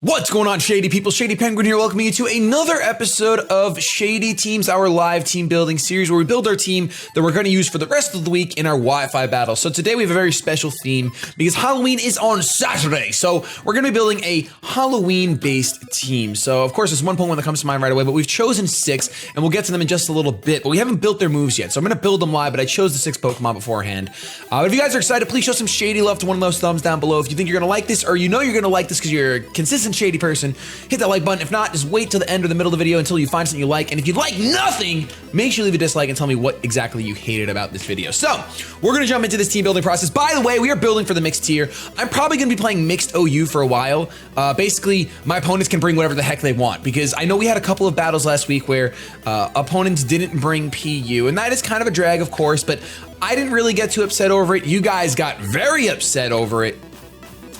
What's going on, Shady people? ShadyPenguinn here, welcoming you to another episode of Shady Teams, our live team building series where we build our team that we're going to use for the rest of the week in our Wi-Fi battle. So today we have a very special theme because Halloween is on Saturday. So we're going to be building a Halloween-based team. So of course, there's one Pokemon that comes to mind right away, but we've chosen 6, and we'll get to them in just a little bit. But we haven't built their moves yet, so I'm going to build them live, but I chose the 6 Pokemon beforehand. But if you guys are excited, please show some Shady love to one of those thumbs down below. If you think you're going to like this, or you know you're going to like this because you're a consistent Shady person, hit that like button. If not, just wait till the end or the middle of the video until you find something you like. And if you like nothing, make sure you leave a dislike and tell me what exactly you hated about this video. So we're going to jump into this team building process. By the way, we are building for the mixed tier. I'm probably going to be playing mixed OU for a while. Basically, my opponents can bring whatever the heck they want, because I know we had a couple of battles last week where opponents didn't bring PU, and that is kind of a drag, of course, but I didn't really get too upset over it. You guys got very upset over it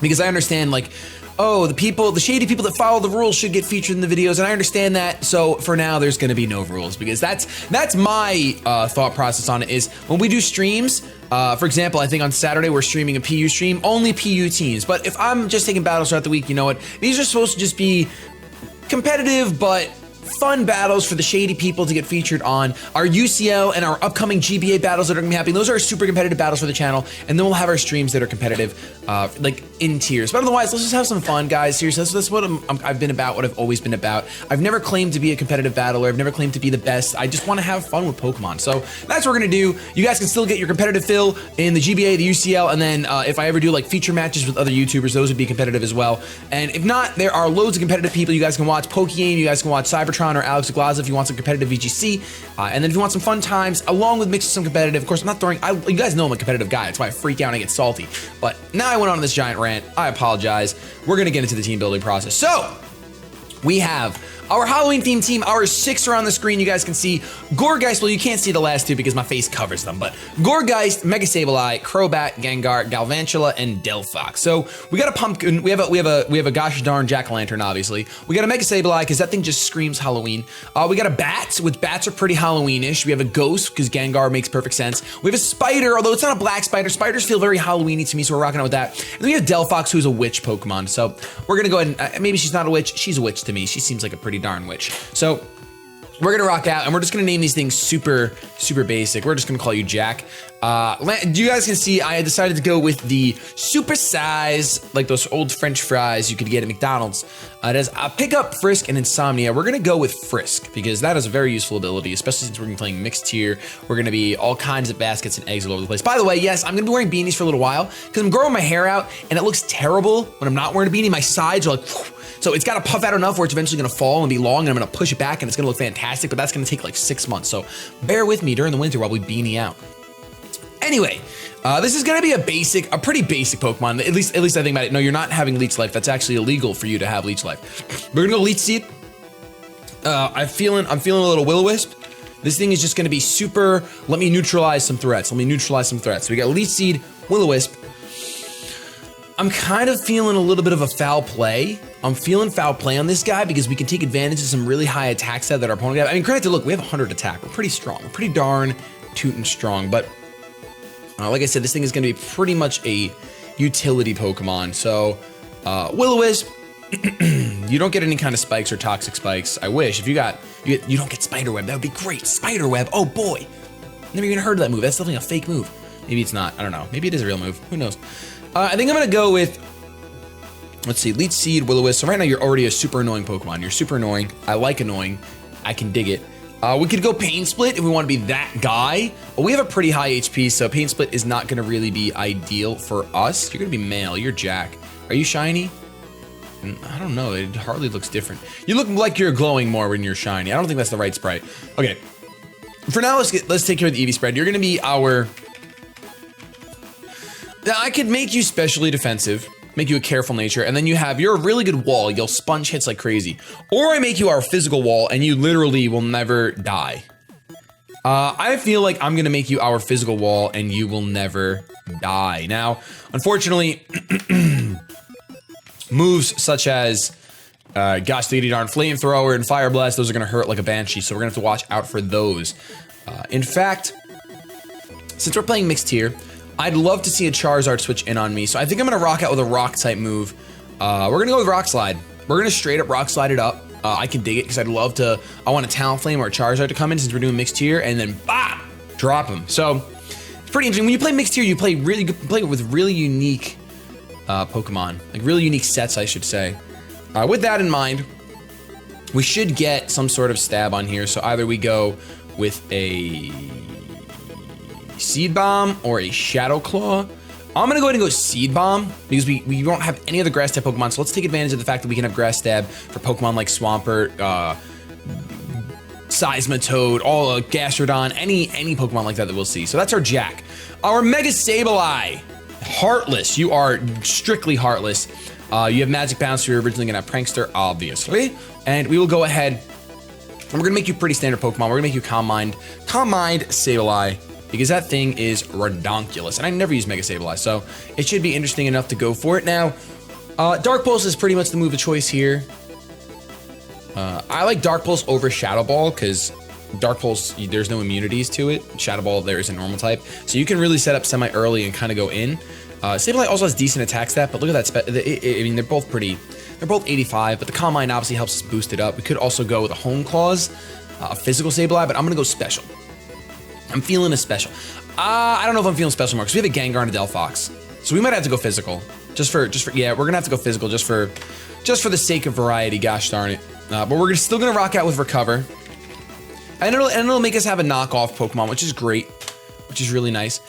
because I understand, like, oh, the shady people that follow the rules should get featured in the videos, and I understand that. So for now, there's gonna be no rules, because that's my thought process on it. Is when we do streams, for example, I think on Saturday we're streaming a PU stream, only PU teams. But if I'm just taking battles throughout the week, you know what? These are supposed to just be competitive, but fun battles for the shady people to get featured on our UCL and our upcoming GBA battles that are gonna be happening. Those are super competitive battles for the channel, and then we'll have our streams that are competitive, like in tiers. But otherwise, let's just have some fun, guys. Seriously, that's what I've been about, what I've always been about. I've never claimed to be a competitive battler. I've never claimed to be the best. I just want to have fun with Pokemon. So that's what we're gonna do. You guys can still get your competitive fill in the GBA, the UCL, and then if I ever do like feature matches with other YouTubers, those would be competitive as well. And if not, there are loads of competitive people. You guys can watch Pokegame, you guys can watch Cybertron or Alex Glaza if you want some competitive VGC, and then if you want some fun times along with mixed with some competitive. Of course, I'm not throwing, you guys know I'm a competitive guy, that's why I freak out and I get salty. But now I went on this giant rant, I apologize. We're gonna get into the team building process. So we have our Halloween themed team. Our 6 are on the screen. You guys can see Gourgeist. Well, you can't see the last 2 because my face covers them, but Gourgeist, Mega Sableye, Crobat, Gengar, Galvantula, and Delphox. So we got a pumpkin. We have a gosh darn jack-o'-lantern, obviously. We got a Mega Sableye because that thing just screams Halloween. We got a bat, which bats are pretty Halloweenish. We have a ghost because Gengar makes perfect sense. We have a spider, although it's not a black spider. Spiders feel very Halloweeny to me, so we're rocking out with that. And then we have Delphox, who's a witch Pokemon. So we're gonna go ahead and maybe she's not a witch. She's a witch to me. She seems like a pretty darn witch. So we're gonna rock out, and we're just gonna name these things super basic. We're just gonna call you Jack. You guys can see I decided to go with the super size, like those old French fries you could get at McDonald's. It has Pick Up, Frisk, and Insomnia. We're gonna go with Frisk because that is a very useful ability, especially since we're gonna be playing mixed tier. We're gonna be all kinds of baskets and eggs all over the place. By the way, yes, I'm gonna be wearing beanies for a little while because I'm growing my hair out, and it looks terrible when I'm not wearing a beanie. My sides are like, so it's gotta puff out enough where it's eventually gonna fall and be long, and I'm gonna push it back, and it's gonna look fantastic, but that's gonna take like 6 months. So bear with me during the winter while we beanie out. Anyway, this is gonna be a pretty basic Pokemon. At least I think about it. No, you're not having Leech Life. That's actually illegal for you to have Leech Life. We're gonna go Leech Seed. I'm feeling a little Will-O-Wisp. This thing is just gonna be super. Let me neutralize some threats. So we got Leech Seed, Will-O-Wisp. I'm kind of feeling a little bit of a foul play. I'm feeling foul play on this guy because we can take advantage of some really high attack stat that our opponent has. I mean, granted, look, we have 100 attack. We're pretty strong. We're pretty darn tootin' strong, but like I said, this thing is going to be pretty much a utility Pokemon. So, Will-O-Wisp, you don't get any kind of spikes or toxic spikes. I wish. If you don't get Spiderweb, that would be great. Spiderweb, oh boy. Never even heard of that move. That's definitely a fake move. Maybe it's not. I don't know. Maybe it is a real move. Who knows? I think I'm going to go with, let's see, Leech Seed, Will-O-Wisp. So right now you're already a super annoying Pokemon. You're super annoying. I like annoying. I can dig it. We could go Pain Split if we want to be that guy. But we have a pretty high HP, so Pain Split is not going to really be ideal for us. You're going to be male. You're Jack. Are you shiny? I don't know. It hardly looks different. You look like you're glowing more when you're shiny. I don't think that's the right sprite. Okay. For now, let's take care of the Eevee spread. You're going to be our... Now, I could make you specially defensive, make you a careful nature, and then you're a really good wall. You'll sponge hits like crazy. Or I make you our physical wall, and you literally will never die. I feel like I'm gonna make you our physical wall, and you will never die. Now, unfortunately, moves such as gosh diggity darn Flamethrower and Fire Blast, those are gonna hurt like a Banshee, so we're gonna have to watch out for those. In fact, since we're playing mixed tier, I'd love to see a Charizard switch in on me, so I think I'm gonna rock out with a rock type move. We're gonna go with Rock Slide. We're gonna straight up rock slide it up. I can dig it because I want a Talonflame or a Charizard to come in since we're doing mixed tier, and then drop them. So it's pretty interesting. When you play mixed tier, you play with really unique Pokemon, like really unique sets, I should say. With that in mind, we should get some sort of stab on here. So either we go with a Seed Bomb or a Shadow Claw. I'm gonna go ahead and go Seed Bomb because we don't have any other grass type Pokemon. So let's take advantage of the fact that we can have Grass Stab for Pokemon like Swampert, Seismitoad, Gastrodon, any Pokemon like that we'll see. So that's our Jack. Our Mega Sableye, Heartless. You are strictly Heartless. You have Magic Bounce, so you're originally gonna have Prankster, obviously. And we will go ahead, and we're gonna make you pretty standard Pokemon. We're gonna make you Calm Mind Sableye, because that thing is redonkulous. And I never use Mega Sableye, so it should be interesting enough to go for it. Now, Dark Pulse is pretty much the move of choice here. I like Dark Pulse over Shadow Ball, because Dark Pulse, there's no immunities to it. Shadow Ball, there is a normal type. So you can really set up semi-early and kind of go in. Sableye also has decent attack stat, but look at that. I mean, they're both 85, but the Calm Mind obviously helps us boost it up. We could also go with a Hone Claws, a physical Sableye, but I'm gonna go special. I'm feeling a special. I don't know if I'm feeling special more, because we have a Gengar and a Delphox. So we might have to go physical. Yeah, we're gonna have to go physical just for the sake of variety, gosh darn it. But we're still gonna rock out with Recover. And it'll make us have a knockoff Pokemon, which is great, which is really nice.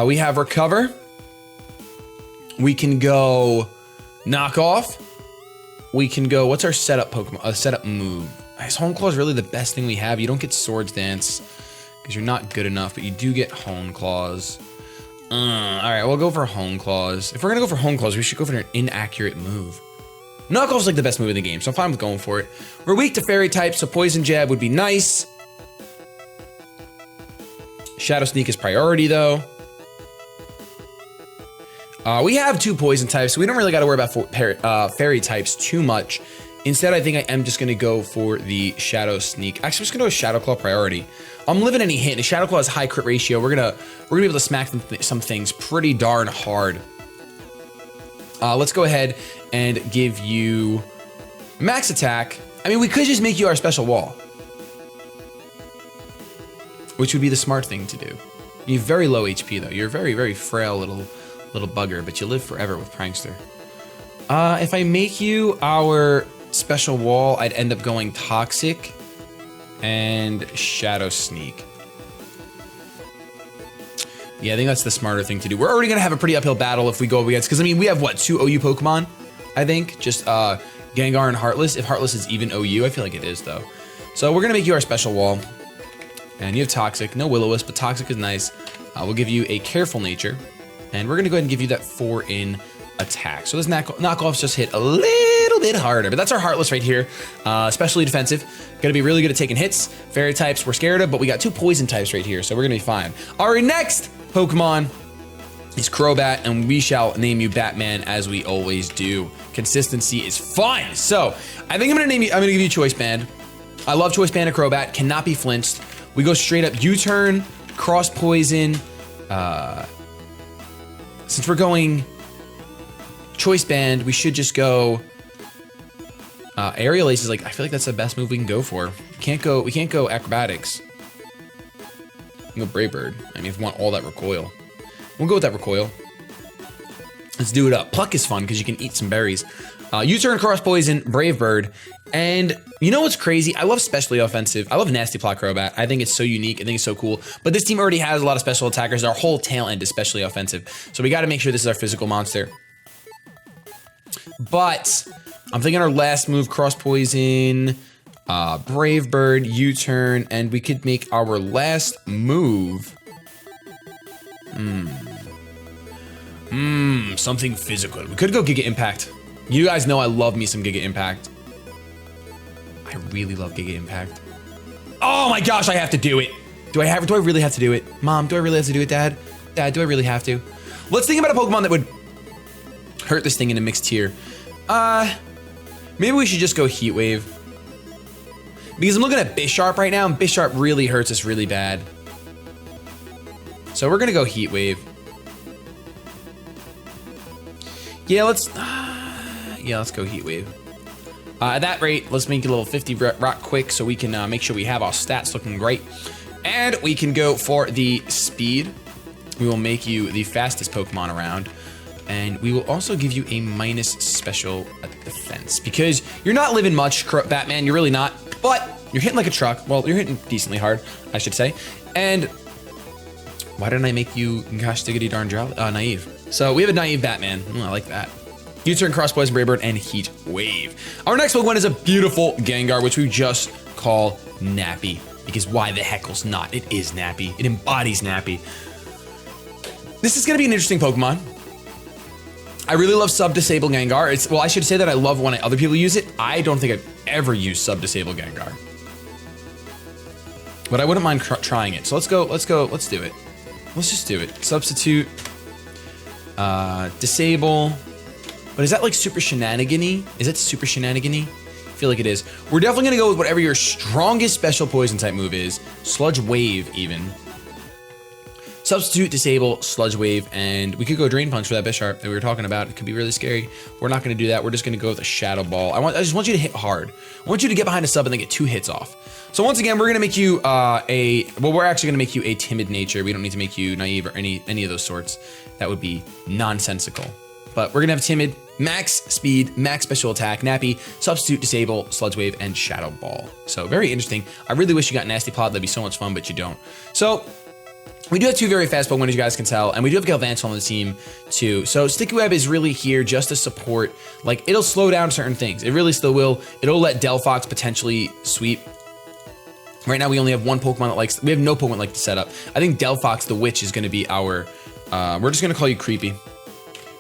We have Recover. We can go Knockoff. We can go, what's our setup Pokemon? Setup move. Is Hone Claw is really the best thing we have. You don't get Swords Dance because you're not good enough, but you do get Hone Claws. All right, we'll go for Hone Claws. If we're gonna go for Hone Claws, we should go for an inaccurate move. Knockoff's like the best move in the game, so I'm fine with going for it. We're weak to Fairy types, so Poison Jab would be nice. Shadow Sneak is priority though. We have 2 poison types, so we don't really got to worry about fairy types too much. Instead, I think I am just going to go for the Shadow Sneak. Actually, I'm just going to go with Shadow Claw priority. I'm living any hint. And Shadow Claw has high crit ratio. We're gonna be able to smack some things pretty darn hard. Let's go ahead and give you max attack. I mean, we could just make you our special wall, which would be the smart thing to do. You have very low HP though. You're a very, very frail little bugger, but you live forever with Prankster. If I make you our special wall, I'd end up going Toxic and Shadow Sneak. Yeah, I think that's the smarter thing to do. We're already gonna have a pretty uphill battle if we go against, because I mean, we have what, 2 OU Pokemon? I think, just Gengar and Heartless. If Heartless is even OU, I feel like it is though. So we're gonna make you our special wall. And you have Toxic, no Will-O-Wisp, but Toxic is nice. We'll give you a Careful Nature. And we're gonna go ahead and give you that 4 in attack. So this knockoffs just hit a little bit harder, but that's our Heartless right here. Especially defensive. Gonna be really good at taking hits. Fairy types we're scared of, but we got 2 poison types right here, so we're gonna be fine. Our next Pokemon is Crobat, and we shall name you Batman as we always do. Consistency is fun. So I think I'm gonna give you Choice Band. I love Choice Band and Crobat, cannot be flinched. We go straight up U-turn, Cross Poison. Since we're going Choice Band, we should just go Aerial Ace is like, I feel like that's the best move we can go for. We can't go Acrobatics. We can go Brave Bird. I mean, if we want all that recoil. We'll go with that recoil. Let's do it up. Pluck is fun because you can eat some berries. U-turn, Cross Poison, Brave Bird. And you know what's crazy? I love specially offensive. I love Nasty Plot Crobat. I think it's so unique. I think it's so cool. But this team already has a lot of special attackers. Our whole tail end is specially offensive. So we got to make sure this is our physical monster. But I'm thinking our last move, Cross Poison, Brave Bird, U-turn, and we could make our last move. Something physical. We could go Giga Impact. You guys know I love me some Giga Impact. I really love Giga Impact. Oh my gosh, I have to do it. Do I really have to do it? Mom, do I really have to do it, Dad? Dad, do I really have to? Let's think about a Pokemon that would hurt this thing in a mixed tier. Maybe we should just go Heat Wave. Because I'm looking at Bisharp right now, and Bisharp really hurts us really bad. So we're gonna go Heat Wave. Yeah, let's go Heat Wave. At that rate, let's make a little 50 rock quick so we can make sure we have our stats looking great. And we can go for the speed. We will make you the fastest Pokemon around. And we will also give you a minus special defense because you're not living much, Batman. You're really not, but you're hitting like a truck. Well, you're hitting decently hard, I should say. And why didn't I make you, gosh diggity darn naive? So we have a naive Batman. I like that. U-turn, Cross Poison, Brave Bird, and Heat Wave. Our next Pokemon is a beautiful Gengar, which we just call Nappy. Because why the heckles not? It is Nappy. It embodies Nappy. This is gonna be an interesting Pokemon. I really love sub-disable Gengar. Well, I should say that I love when other people use it. I don't think I've ever used sub-disable Gengar. But I wouldn't mind trying it. So let's do it. Let's just do it. Substitute, disable. But is that like super shenanigan-y? Is that super shenanigan-y? I feel like it is. We're definitely gonna go with whatever your strongest special poison type move is. Sludge Wave even. Substitute, disable, Sludge Wave, and we could go Drain Punch for that Bisharp that we were talking about. It could be really scary. We're not gonna do that. We're just gonna go with a Shadow Ball. I just want you to hit hard. I want you to get behind a sub and then get 2 hits off. So once again, we're gonna make you we're actually gonna make you a timid nature. We don't need to make you naive or any of those sorts. That would be nonsensical. But we're gonna have timid, max speed, max special attack, Nappy, substitute, disable, Sludge Wave, and Shadow Ball. So very interesting. I really wish you got Nasty Plot. That'd be so much fun, but you don't. So we do have 2 very fast Pokemon, as you guys can tell, and we do have Galvantula on the team too. So Sticky Web is really here just to support, like, it'll slow down certain things. It really still will. It'll let Delphox potentially sweep. Right now we only have one Pokemon that we have no Pokemon like to set up. I think Delphox the Witch is gonna be our, we're just gonna call you Creepy.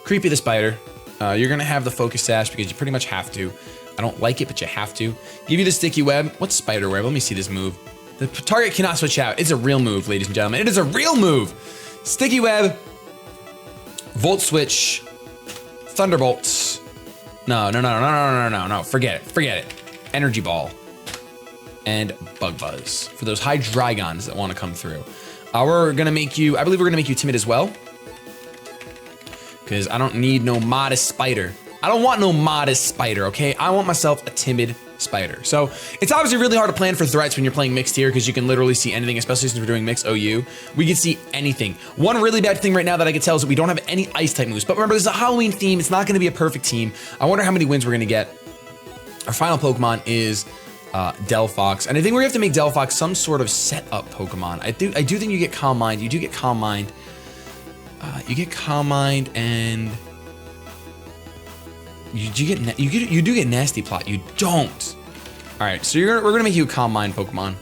Creepy the Spider. You're gonna have the Focus Sash because you pretty much have to. I don't like it, but you have to. Give you the Sticky Web. What's Spider Web? Let me see this move. The target cannot switch out. It's a real move, ladies and gentlemen. It is a real move. Sticky Web, Volt Switch, Thunderbolts. No. Forget it. Energy Ball. And Bug Buzz for those Hydreigons that want to come through. We're gonna make you, I believe we're gonna make you timid as well. Because I don't need no modest spider. I don't want no modest spider, okay? I want myself a timid spider. So it's obviously really hard to plan for threats when you're playing mixed here because you can literally see anything, especially since we're doing mixed OU. We can see anything. One really bad thing right now that I can tell is that we don't have any ice type moves. But remember, there's a Halloween theme. It's not gonna be a perfect team. I wonder how many wins we're gonna get. Our final Pokemon is Delphox. And I think we're gonna have to make Delphox some sort of setup Pokemon. I do think you get Calm Mind. You do get Calm Mind. You get Calm Mind and you do get Nasty Plot. You don't. All right, so we're gonna make you a Calm Mind Pokemon.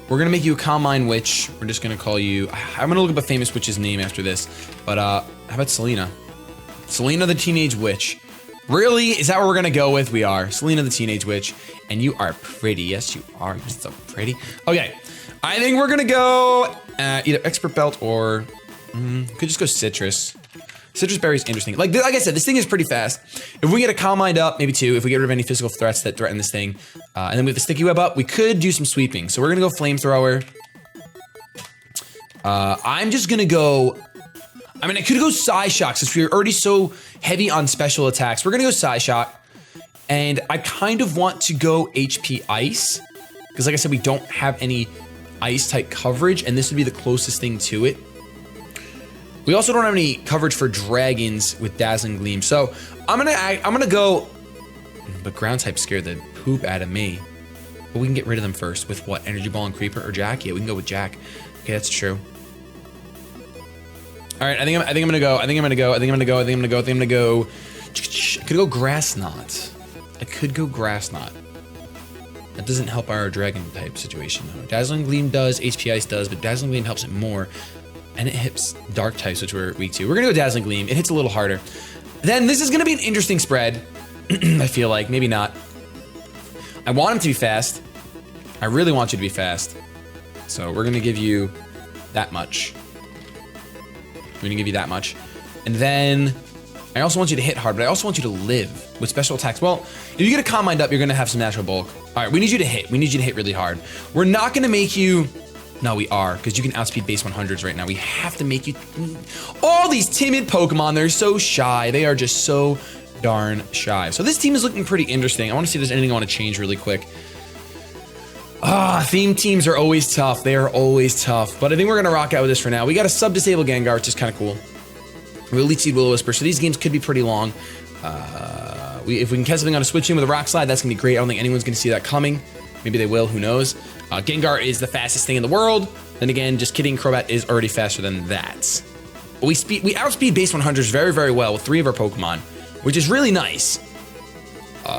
We're gonna make you a Calm Mind Witch. We're just gonna call you. I'm gonna look up a famous witch's name after this. But how about Selena? Selena the Teenage Witch. Really? Is that what we're gonna go with? We are. Selena the Teenage Witch. And you are pretty. Yes, you are. You're so pretty. Okay. I think we're gonna go either Expert Belt or could just go Citrus. Citrus Berry is interesting. Like I said, this thing is pretty fast. If we get a Calm Mind up, maybe 2. If we get rid of any physical threats that threaten this thing, and then we have the Sticky Web up, we could do some sweeping. So we're gonna go Flamethrower. I'm just gonna go. I mean, I could go Psyshock since we're already so heavy on special attacks. We're gonna go Psyshock, and I kind of want to go HP Ice because, like I said, we don't have any Ice type coverage, and this would be the closest thing to it. We also don't have any coverage for dragons with Dazzling Gleam, so I'm gonna go. But Ground type scared the poop out of me. But we can get rid of them first with what? Energy Ball and Creeper or Jack? Yeah, we can go with Jack. Okay, that's true. All right, I think I'm gonna go. I could go Grass Knot. I could go Grass Knot. That doesn't help our dragon type situation though. Dazzling Gleam does, HP Ice does, but Dazzling Gleam helps it more. And it hits Dark types, which we're weak to. We're gonna go Dazzling Gleam. It hits a little harder. Then this is gonna be an interesting spread. I feel like, maybe not. I want him to be fast. I really want you to be fast. So we're gonna give you that much. We're gonna give you that much. And then I also want you to hit hard, but I also want you to live with special attacks. Well, if you get a Calm Mind up, you're gonna have some natural bulk. All right, we need you to hit. We need you to hit really hard. We're not gonna make you, no, we are, because you can outspeed base 100s right now. We have to make you, all these timid Pokemon, they're so shy. They are just so darn shy. So this team is looking pretty interesting. I want to see if there's anything I want to change really quick. Theme teams are always tough. They are always tough. But I think we're going to rock out with this for now. We got a sub-disable Gengar, which is kind of cool. We Elite Seed Will-O-Wisper. So these games could be pretty long. If we can catch something on a switch in with a Rock Slide, that's going to be great. I don't think anyone's going to see that coming. Maybe they will. Who knows? Gengar is the fastest thing in the world. Then again, just kidding. Crobat is already faster than that. But we outspeed base 100s very, very well with 3 of our Pokemon, which is really nice.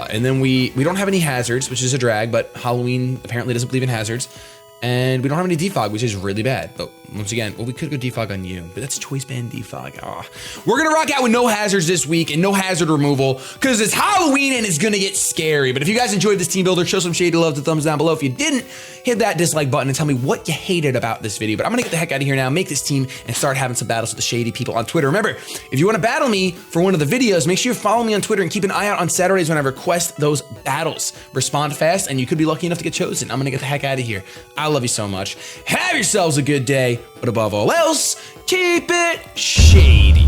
And then we don't have any hazards, which is a drag, but Halloween apparently doesn't believe in hazards. And we don't have any defog, which is really bad. But once again, well, we could go defog on you, but that's choice band defog. We're gonna rock out with no hazards this week and no hazard removal because it's Halloween and it's gonna get scary. But if you guys enjoyed this team builder, show some shady love to thumbs down below. If you didn't, hit that dislike button and tell me what you hated about this video. But I'm gonna get the heck out of here now, make this team, and start having some battles with the shady people on Twitter. Remember, if you want to battle me for one of the videos, make sure you follow me on Twitter and keep an eye out on Saturdays when I request those battles. Respond fast, and you could be lucky enough to get chosen. I'm gonna get the heck out of here. I love you so much. Have yourselves a good day, but above all else, keep it shady.